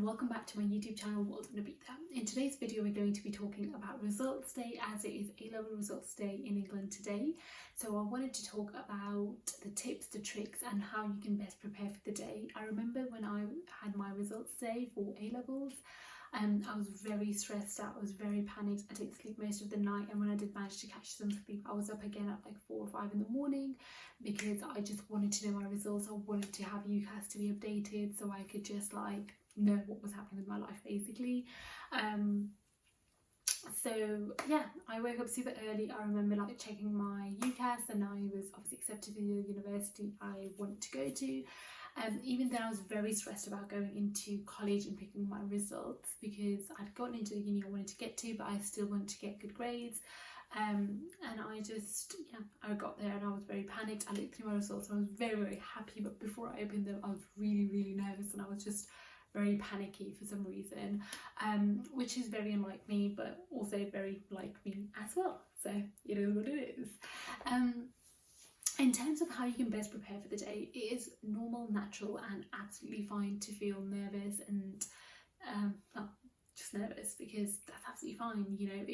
welcome back to my YouTube channel, World in Ibiza. In today's video we're going to be talking about results day, as it is A-level results day in England today. So I wanted to talk about the tips, the tricks and how you can best prepare for the day. I remember when I had my results day for A-levels, I was very stressed out, I was very panicked, I didn't sleep most of the night, and when I did manage to catch some sleep I was up again at like 4 or 5 in the morning because I just wanted to know my results. I wanted to have UCAS to be updated so I could just like know what was happening with my life basically. So yeah, I woke up super early. I remember like checking my UCAS and I was obviously accepted to the university I wanted to go to. Even then I was very stressed about going into college and picking my results because I'd gotten into the uni I wanted to get to, but I still wanted to get good grades. And I got there and I was very panicked. I looked through my results and I was very happy, but before I opened them I was really nervous and I was just very panicky for some reason, which is very unlike me but also very like me as well, so it is what it is. In terms of how you can best prepare for the day, it is normal, natural and absolutely fine to feel nervous and just nervous, because that's absolutely fine. You know,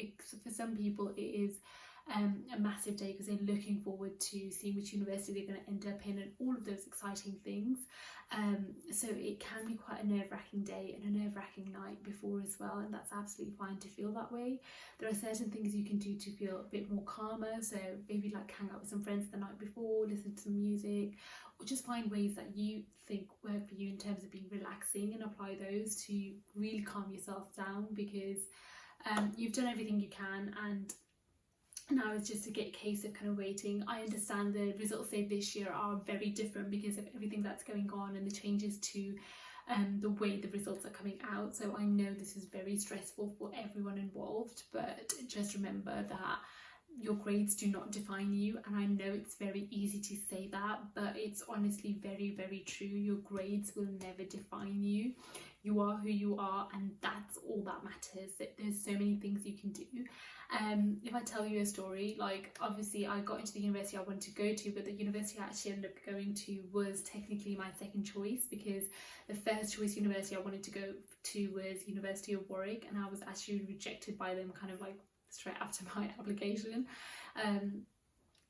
for some people it is a massive day because they're looking forward to seeing which university they're going to end up in and all of those exciting things. So it can be quite a nerve-wracking day and a nerve-wracking night before as well, and that's absolutely fine to feel that way. There are certain things you can do to feel a bit more calmer, so maybe like hang out with some friends the night before, listen to some music, or just find ways that you think work for you in terms of being relaxing and apply those to really calm yourself down, because you've done everything you can and now it's just a case of kind of waiting. I understand the results day this year are very different because of everything that's going on and the changes to the way the results are coming out. So I know this is very stressful for everyone involved, but just remember that your grades do not define you. And I know it's very easy to say that, but it's honestly very true. Your grades will never define you. You are who you are, and that's all that matters. There's so many things you can do. If I tell you a story, like obviously I got into the university I wanted to go to, but the university I actually ended up going to was technically my second choice, because the first choice university I wanted to go to was University of Warwick, and I was actually rejected by them kind of like straight after my application,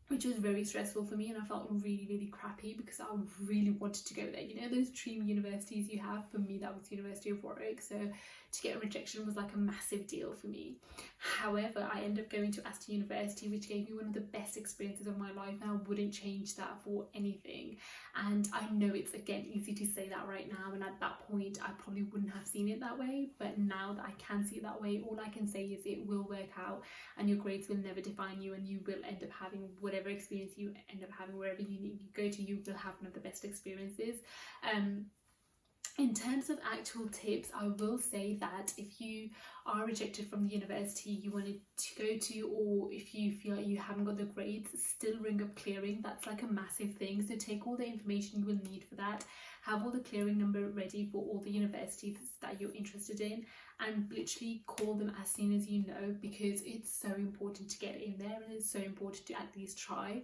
which was very stressful for me, and I felt really crappy because I really wanted to go there. You know, those dream universities you have? For me that was University of Warwick, so to get a rejection was like a massive deal for me. However, I ended up going to Aston University, which gave me one of the best experiences of my life, and I wouldn't change that for anything. And I know it's again easy to say that right now, and at that point I probably wouldn't have seen it that way, but now that I can see it that way, all I can say is it will work out and your grades will never define you, and you will end up having whatever experience you end up having wherever you go to. You will have one of the best experiences. In terms of actual tips, I will say that if you are rejected from the university you wanted to go to, or if you feel like you haven't got the grades, still ring up clearing. That's like a massive thing. So take all the information you will need for that, have all the clearing number ready for all the universities that you're interested in, and literally call them as soon as you know, because it's so important to get in there and it's so important to at least try.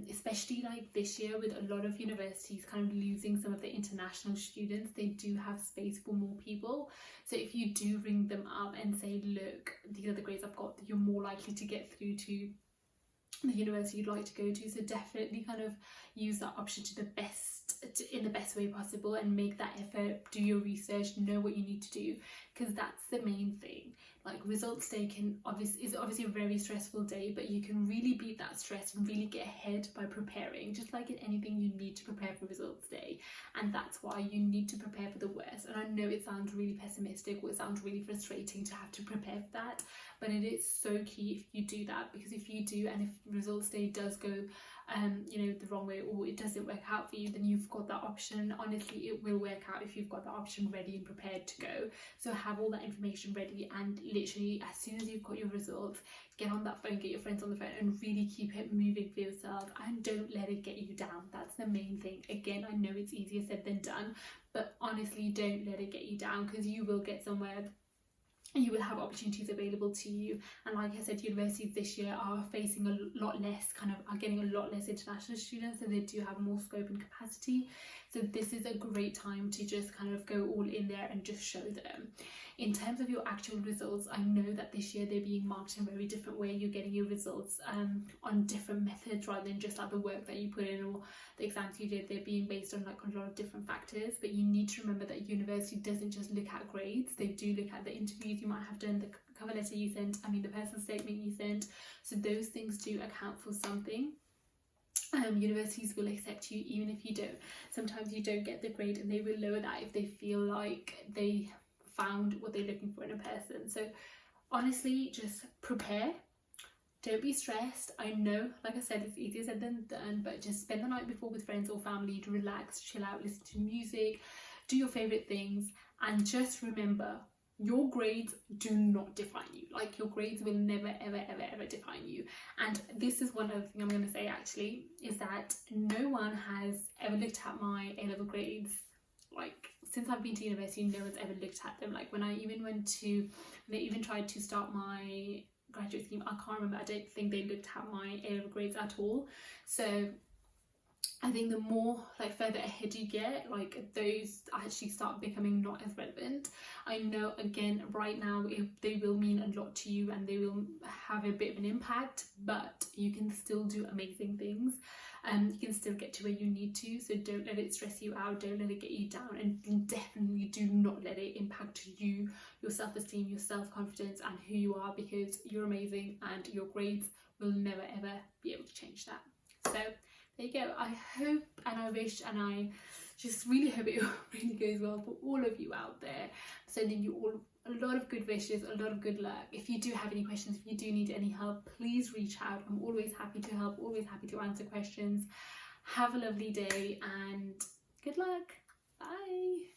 Especially like this year with a lot of universities kind of losing some of the international students, they do have space for more people. So if you do ring them up and say, look, these are the grades I've got, you're more likely to get through to the university you'd like to go to. So definitely kind of use that option in the best way possible, and make that effort, do your research, know what you need to do, because that's the main thing. Like results day is obviously a very stressful day, but you can really beat that stress and really get ahead by preparing. Just like in anything, you need to prepare for results day, and that's why you need to prepare for the worst. And I know it sounds really pessimistic, or it sounds really frustrating to have to prepare for that, but it is so key if you do that, because if you do, and if results day does go you know, the wrong way, or it doesn't work out for you, then you've got that option. Honestly, it will work out if you've got that option ready and prepared to go. So have all that information ready, and literally as soon as you've got your results, get on that phone, get your friends on the phone, and really keep it moving for yourself, and don't let it get you down. That's the main thing. Again, I know it's easier said than done, but honestly don't let it get you down, because you will get somewhere you will have opportunities available to you. And like I said, universities this year are facing a lot less, are getting a lot less international students, so they do have more scope and capacity. So this is a great time to just kind of go all in there and just show them. In terms of your actual results, I know that this year they're being marked in a very different way. You're getting your results on different methods rather than just like the work that you put in or the exams you did. They're being based on like a lot of different factors, but you need to remember that university doesn't just look at grades. They do look at the interviews you might have done, the cover letter you sent, the personal statement you sent. So those things do account for something. Universities will accept you even if you don't. Sometimes you don't get the grade and they will lower that if they feel like they found what they're looking for in a person. So honestly, just prepare. Don't be stressed. I know, like I said, it's easier said than done, but just spend the night before with friends or family to relax, chill out, listen to music, do your favourite things, and just remember, your grades do not define you. Like, your grades will never ever ever ever define you. And this is one other thing I'm going to say actually, is that no one has ever looked at my A-level grades. Like, since I've been to university, no one's ever looked at them. Like, when I even they even tried to start my graduate scheme, I can't remember, I don't think they looked at my A-level grades at all. So I think the more like further ahead you get, like, those actually start becoming not as relevant. I know, again, right now they will mean a lot to you and they will have a bit of an impact, but you can still do amazing things. You can still get to where you need to, so don't let it stress you out, don't let it get you down, and definitely do not let it impact you, your self-esteem, your self-confidence, and who you are, because you're amazing and your grades will never ever be able to change that. So there you go. I hope and I wish and I just really hope it really goes well for all of you out there. I'm sending you all a lot of good wishes, a lot of good luck. If you do have any questions, if you do need any help, please reach out. I'm always happy to help, always happy to answer questions. Have a lovely day and good luck. Bye.